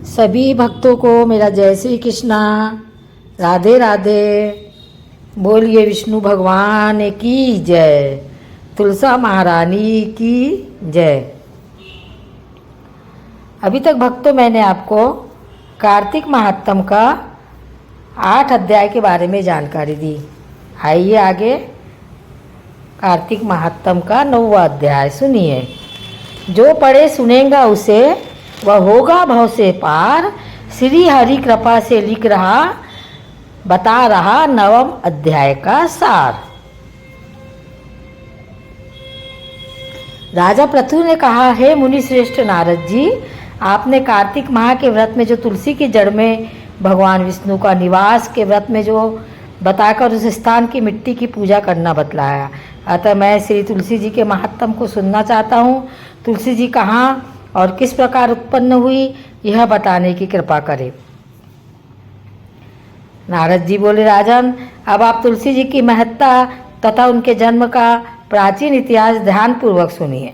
सभी भक्तों को मेरा जय श्री कृष्णा, राधे राधे। बोलिए विष्णु भगवान की जय, तुलसा महारानी की जय। अभी तक भक्तों मैंने आपको कार्तिक महात्म का 8 अध्याय के बारे में जानकारी दी। आइए आगे कार्तिक महात्म का 9वां अध्याय सुनिए। जो पढ़े सुनेगा उसे वह होगा भव से पार, श्री हरि कृपा से लिख रहा बता रहा 9वां अध्याय का सार। राजा पृथु ने कहा, हे मुनि श्रेष्ठ नारद जी, आपने कार्तिक माह के व्रत में जो तुलसी की जड़ में भगवान विष्णु का निवास के व्रत में जो बताकर उस स्थान की मिट्टी की पूजा करना बतलाया। अतः मैं श्री तुलसी जी के महात्म को सुनना चाहता हूँ। तुलसी जी कहाँ और किस प्रकार उत्पन्न हुई, यह बताने की कृपा करें। नारद जी बोले, राजन, अब आप तुलसी जी की महत्ता तथा उनके जन्म का प्राचीन इतिहास ध्यानपूर्वक सुनिए।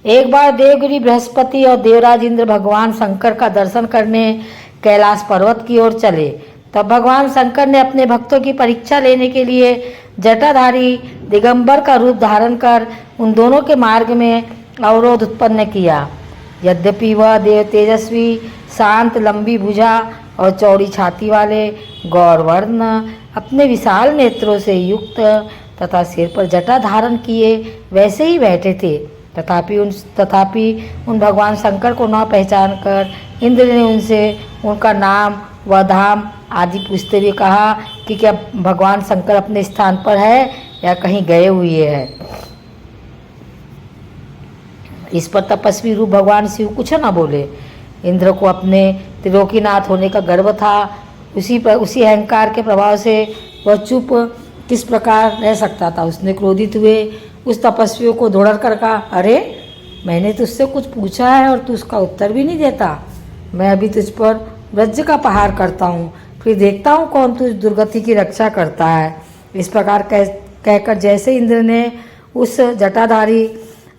एक बार देवगिरी बृहस्पति और देवराज इंद्र भगवान शंकर का दर्शन करने कैलाश पर्वत की ओर चले। तब भगवान शंकर ने अपने भक्तों की परीक्षा लेने के लिए जटाधारी दिगंबर का रूप धारण कर उन दोनों के मार्ग में अवरोध उत्पन्न किया। यद्यपि वह देव तेजस्वी, शांत, लंबी भुजा और चौड़ी छाती वाले गौरवर्ण, अपने विशाल नेत्रों से युक्त तथा सिर पर जटा धारण किए वैसे ही बैठे थे। तथापि उन भगवान शंकर को न पहचान कर इंद्र ने उनसे उनका नाम व धाम आदि पूछते हुए कहा कि क्या भगवान शंकर अपने स्थान पर है या कहीं गए हुए हैं। इस पर तपस्वी रूप भगवान शिव कुछ न बोले। इंद्र को अपने त्रिलोकीनाथ होने का गर्व था। उसी अहंकार के प्रभाव से वह चुप किस प्रकार रह सकता था। उसने क्रोधित हुए उस तपस्वियों को दौड़ कर कहा, अरे, मैंने तुझसे कुछ पूछा है और तू उसका उत्तर भी नहीं देता। मैं अभी तुझ पर वज्र का प्रहार करता हूँ, फिर देखता हूँ कौन तुझ दुर्गति की रक्षा करता है। इस प्रकार कहकर जैसे इंद्र ने उस जटाधारी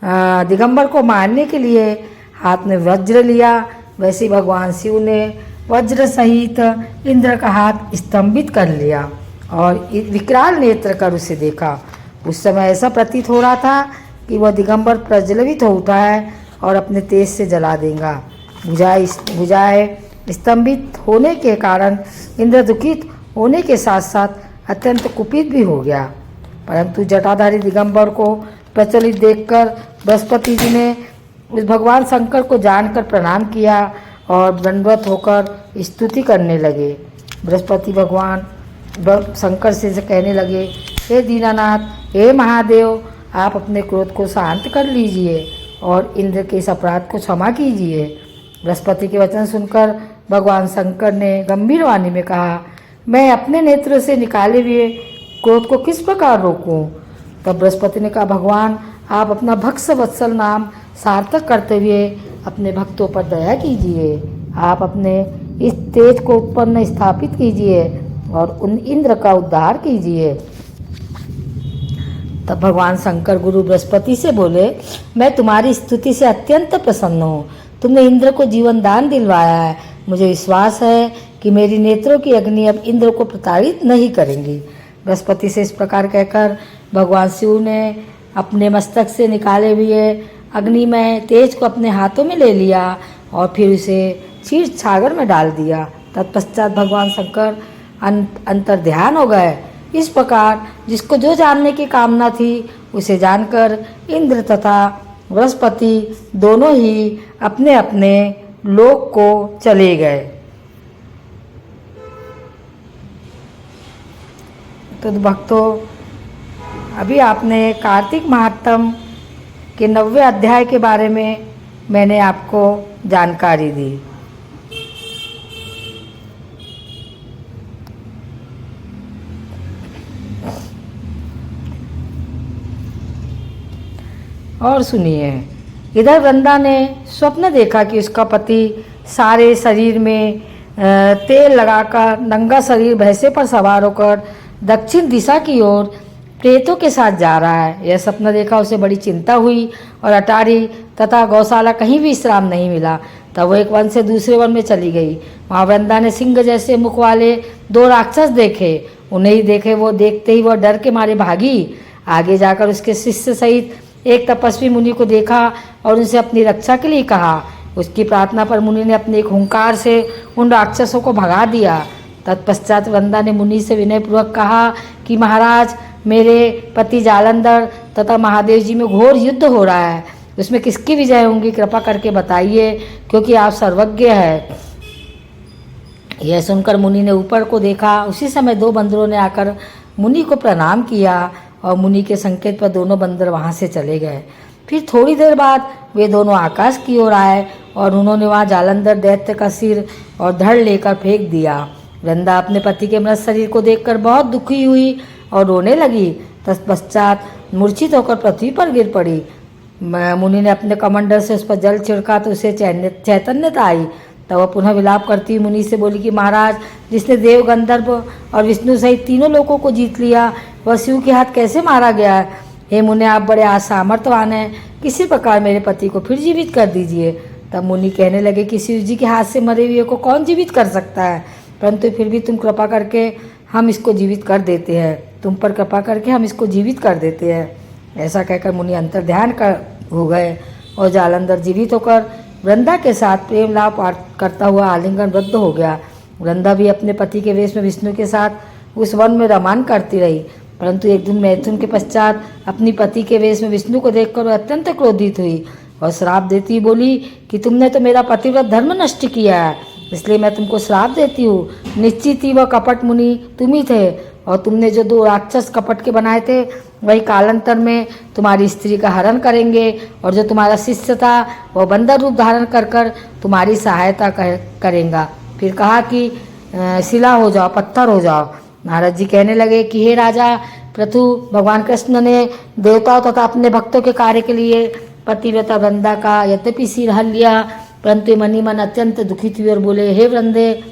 दिगंबर को मारने के लिए हाथ में वज्र लिया, वैसे भगवान शिव ने वज्र सहित इंद्र का हाथ स्तंभित कर लिया और विकराल नेत्र कर उसे देखा। उस समय ऐसा प्रतीत हो रहा था कि वह दिगंबर प्रज्वलित हो उठा है और अपने तेज से जला देगा। भुजाएं स्तंभित होने के कारण इंद्र दुखित होने के साथ साथ अत्यंत कुपित भी हो गया। परंतु जटाधारी दिगंबर को प्रचलित देखकर बृहस्पति जी ने उस भगवान शंकर को जानकर प्रणाम किया और दंडवत होकर स्तुति करने लगे। बृहस्पति भगवान शंकर से कहने लगे, हे दीनानाथ, हे महादेव, आप अपने क्रोध को शांत कर लीजिए और इंद्र के इस अपराध को क्षमा कीजिए। बृहस्पति के वचन सुनकर भगवान शंकर ने गंभीर वाणी में कहा, मैं अपने नेत्रों से निकाले हुए क्रोध को किस प्रकार रोकूं। तब बृहस्पति ने कहा, भगवान, आप अपना भक्ष वत्सल नाम सार्थक करते हुए अपने भक्तों पर दया कीजिए। आप अपने इस तेज को उत्पन्न स्थापित कीजिए और उन इंद्र का उद्धार कीजिए। तब भगवान शंकर गुरु बृहस्पति से बोले, मैं तुम्हारी स्तुति से अत्यंत प्रसन्न हूँ। तुमने इंद्र को जीवन दान दिलवाया है। मुझे विश्वास है कि मेरी नेत्रों की अग्नि अब इंद्र को प्रताड़ित नहीं करेंगी। बृहस्पति से इस प्रकार कहकर भगवान शिव ने अपने मस्तक से निकाले हुए अग्नि में तेज को अपने हाथों में ले लिया और फिर उसे क्षीर सागर में डाल दिया। तत्पश्चात भगवान शंकर अंतर ध्यान हो गए। इस प्रकार जिसको जो जानने की कामना थी उसे जानकर इंद्र तथा बृहस्पति दोनों ही अपने अपने लोक को चले गए। तो भक्तों, अभी आपने कार्तिक महात्म के 9वें अध्याय के बारे में मैंने आपको जानकारी दी। और सुनिए, इधर वृंदा ने स्वप्न देखा कि उसका पति सारे शरीर में तेल लगाकर नंगा शरीर भैंसे पर सवार होकर दक्षिण दिशा की ओर प्रेतों के साथ जा रहा है। यह सपना देखा उसे बड़ी चिंता हुई और अटारी तथा गौशाला कहीं भी विश्राम नहीं मिला। तब वो एक वन से दूसरे वन में चली गई। वहाँ वृंदा ने सिंह जैसे मुख वाले 2 राक्षस देखे। उन्हें ही देखे वो देखते ही वह डर के मारे भागी। आगे जाकर उसके शिष्य सहित एक तपस्वी मुनि को देखा और उनसे अपनी रक्षा के लिए कहा। उसकी प्रार्थना पर मुनि ने अपने एक हुंकार से उन राक्षसों को भगा दिया। तत्पश्चात वृंदा ने मुनि से विनयपूर्वक कहा कि महाराज, मेरे पति जालंधर तथा महादेव जी में घोर युद्ध हो रहा है, उसमें किसकी विजय होंगी, कृपा करके बताइए, क्योंकि आप सर्वज्ञ हैं। यह सुनकर मुनि ने ऊपर को देखा। उसी समय 2 बंदरों ने आकर मुनि को प्रणाम किया और मुनि के संकेत पर दोनों बंदर वहाँ से चले गए। फिर थोड़ी देर बाद वे दोनों आकाश की ओर आए और उन्होंने वहाँ जालंधर दैत्य का सिर और धड़ लेकर फेंक दिया। वृंदा अपने पति के मृत शरीर को देखकर बहुत दुखी हुई और रोने लगी। तत्पश्चात मूर्छित होकर पृथ्वी पर गिर पड़ी। मुनि ने अपने कमंडल से उस पर जल छिड़का तो उसे चैतन्यता आई। तब वह पुनः विलाप करती हुई मुनि से बोली कि महाराज, जिसने देव, गंधर्व और विष्णु सहित तीनों लोकों को जीत लिया, वह शिव के हाथ कैसे मारा गया है? हे मुनि, आप बड़े सामर्थ्यवान हैं, किसी प्रकार मेरे पति को फिर जीवित कर दीजिए। तब मुनि कहने लगे कि शिव जी के हाथ से मरे हुए को कौन जीवित कर सकता है, परंतु फिर भी तुम कृपा करके हम इसको जीवित कर देते हैं, तुम पर कृपा करके हम इसको जीवित कर देते हैं। ऐसा कहकर मुनि अंतर ध्यान हो गए और जालंधर जीवित होकर वृंदा के साथ प्रेम लाभ करता हुआ आलिंगनबद्ध हो गया। वृंदा भी अपने पति के वेश में विष्णु के साथ उस वन में रमान करती रही, परंतु एक दिन मैथुन के पश्चात अपनी पति के वेश में विष्णु को देखकर वह अत्यंत क्रोधित हुई और श्राप देती बोली कि तुमने तो मेरा पतिव्रत धर्म नष्ट किया है, इसलिए मैं तुमको श्राप देती हूँ। निश्चित ही वह कपट मुनि तुम ही थे और तुमने जो 2 राक्षस कपट के बनाए थे वही कालांतर में तुम्हारी स्त्री का हरण करेंगे और जो तुम्हारा शिष्य था वह बंदर रूप धारण कर कर तुम्हारी सहायता करेगा। फिर कहा कि शिला हो जाओ, पत्थर हो जाओ। नारद जी कहने लगे कि हे राजा पृथु, भगवान कृष्ण ने देवताओं तथा अपने भक्तों के कार्य के लिए पतिव्रता वृंदा का यद्यपि सिर हल लिया, परंतु मनी मन अत्यंत दुखित हुए और बोले, हे वृंदे,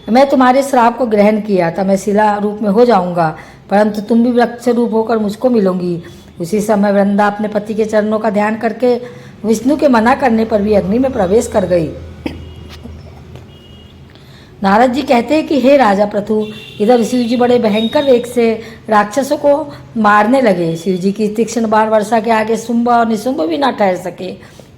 मैं तुम्हारे श्राप को ग्रहण किया था, मैं शिला रूप में हो जाऊंगा, परंतु तुम भी वृक्ष रूप होकर मुझको मिलोगी। उसी समय वृंदा अपने पति के चरणों का ध्यान करके विष्णु के मना करने पर भी अग्नि में प्रवेश कर गई। नारद जी कहते हैं कि हे राजा पृथु, इधर शिव जी बड़े भयंकर वेग से राक्षसों को मारने लगे। शिव जी की तीक्ष्ण बाण वर्षा के आगे शुंभ और निशुंभ भी ना ठहर सके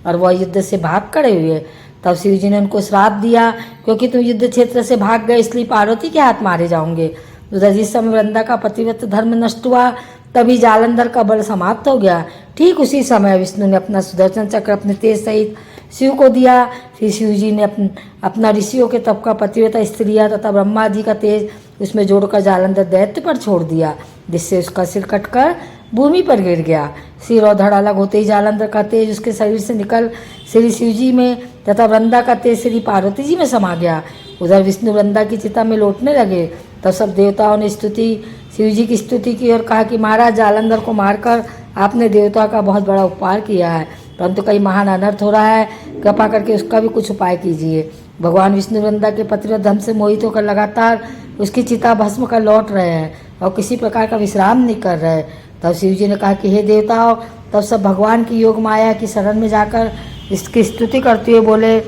और वह युद्ध से भाग खड़े हुए। तब शिव जी ने उनको श्राप दिया, क्योंकि तुम युद्ध क्षेत्र से भाग गए इसलिए पार्वती के हाथ मारे जाओगे। उधर जिस समय वृंदा का पतिव्रत धर्म नष्ट हुआ, तभी जालंधर का बल समाप्त हो गया। ठीक उसी समय विष्णु ने अपना सुदर्शन चक्र अपने तेज सहित शिव को दिया। फिर शिव जी ने अपना ऋषियों के तप का पतिव्रता स्त्रियाँ तथा ब्रह्मा जी का तेज उसमें जोड़कर जालंधर दैत्य पर छोड़ दिया, जिससे उसका सिर कटकर भूमि पर गिर गया। सिर और धड़ अलग होते ही जालंधर का तेज उसके शरीर से निकल श्री शिव जी में तथा वृंदा का तेज श्री पार्वती जी में समा गया। उधर विष्णु वृंदा की चिता में लौटने लगे। तब सब देवताओं ने शिव जी की स्तुति की और कहा कि महाराज, जालंधर को मारकर आपने देवताओं का बहुत बड़ा उपकार किया है, परंतु कई महान अनर्थ हो रहा है, कृपा करके उसका भी कुछ उपाय कीजिए। भगवान विष्णु वृंदा के पतिव्रत धर्म से मोहित होकर लगातार उसकी चिता भस्म कर लौट रहे हैं और किसी प्रकार का विश्राम नहीं कर रहे। तब शिव जी ने कहा कि हे देवताओं, तब सब भगवान की योग माया की शरण में जाकर इसकी स्तुति करते हुए बोले,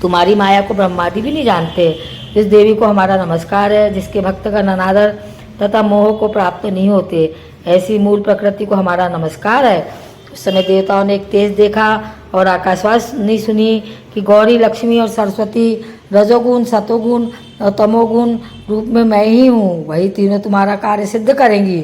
तुम्हारी माया को ब्रह्मादि भी नहीं जानते। इस देवी को हमारा नमस्कार है, जिसके भक्त का अनादर तथा मोह को प्राप्त नहीं होते, ऐसी मूल प्रकृति को हमारा नमस्कार है। उस समय देवताओं ने एक तेज देखा और आकाशवाणी सुनी कि गौरी, लक्ष्मी और सरस्वती रजोगुण, सतोगुण और तमोगुण रूप में मैं ही हूँ, वही तीनों तुम्हारा कार्य सिद्ध करेंगी।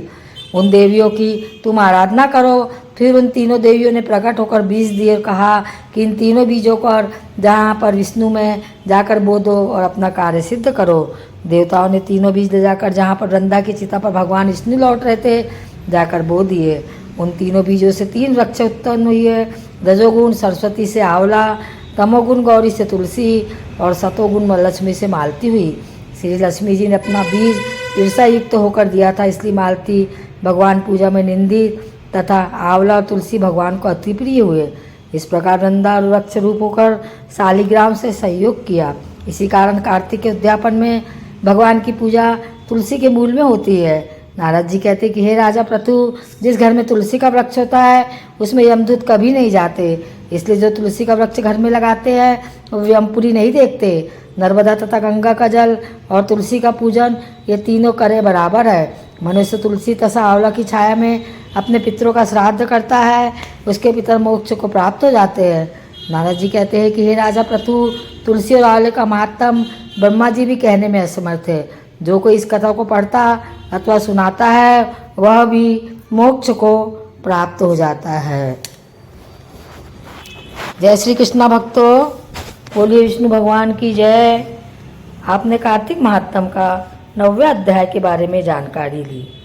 उन देवियों की तुम आराधना करो। फिर उन तीनों देवियों ने प्रकट होकर बीज दिए और कहा कि इन तीनों बीजों पर जहाँ पर विष्णु में जाकर बो दो और अपना कार्य सिद्ध करो। देवताओं ने तीनों बीज ले जाकर जहाँ पर वृंदा की चिता पर भगवान विष्णु लौट रहे थे जाकर बो दिए। उन तीनों बीजों से 3 वृक्ष उत्पन्न हुए। रजोगुण सरस्वती से आंवला, तमोगुण गौरी से तुलसी और सतोगुण लक्ष्मी से मालती हुई। श्री लक्ष्मी जी ने अपना बीज ईर्षा युक्त होकर दिया था, इसलिए मालती भगवान पूजा में निंदित तथा आंवला और तुलसी भगवान को अति प्रिय हुए। इस प्रकार वृंदा और वृक्ष रूप होकर शालिग्राम से सहयोग किया। इसी कारण कार्तिक के उद्यापन में भगवान की पूजा तुलसी के मूल में होती है। नारद जी कहते कि हे राजा पृथु, जिस घर में तुलसी का वृक्ष होता है उसमें यमदूत कभी नहीं जाते। इसलिए जो तुलसी का वृक्ष घर में लगाते हैं वो यमपुरी नहीं देखते। नर्मदा तथा गंगा का जल और तुलसी का पूजन ये तीनों करे बराबर है। मनुष्य तुलसी तथा आंवला की छाया में अपने पितरों का श्राद्ध करता है, उसके पितर मोक्ष को प्राप्त हो जाते हैं। नारद जी कहते हैं कि हे राजा पृथु, तुलसी और आंवले का महात्म ब्रह्मा जी भी कहने में असमर्थ है। जो कोई इस कथा को पढ़ता अथवा सुनाता है वह भी मोक्ष को प्राप्त हो जाता है। जय श्री कृष्णा भक्तों, बोलिए विष्णु भगवान की जय। आपने कार्तिक महात्म का 9वें अध्याय के बारे में जानकारी ली।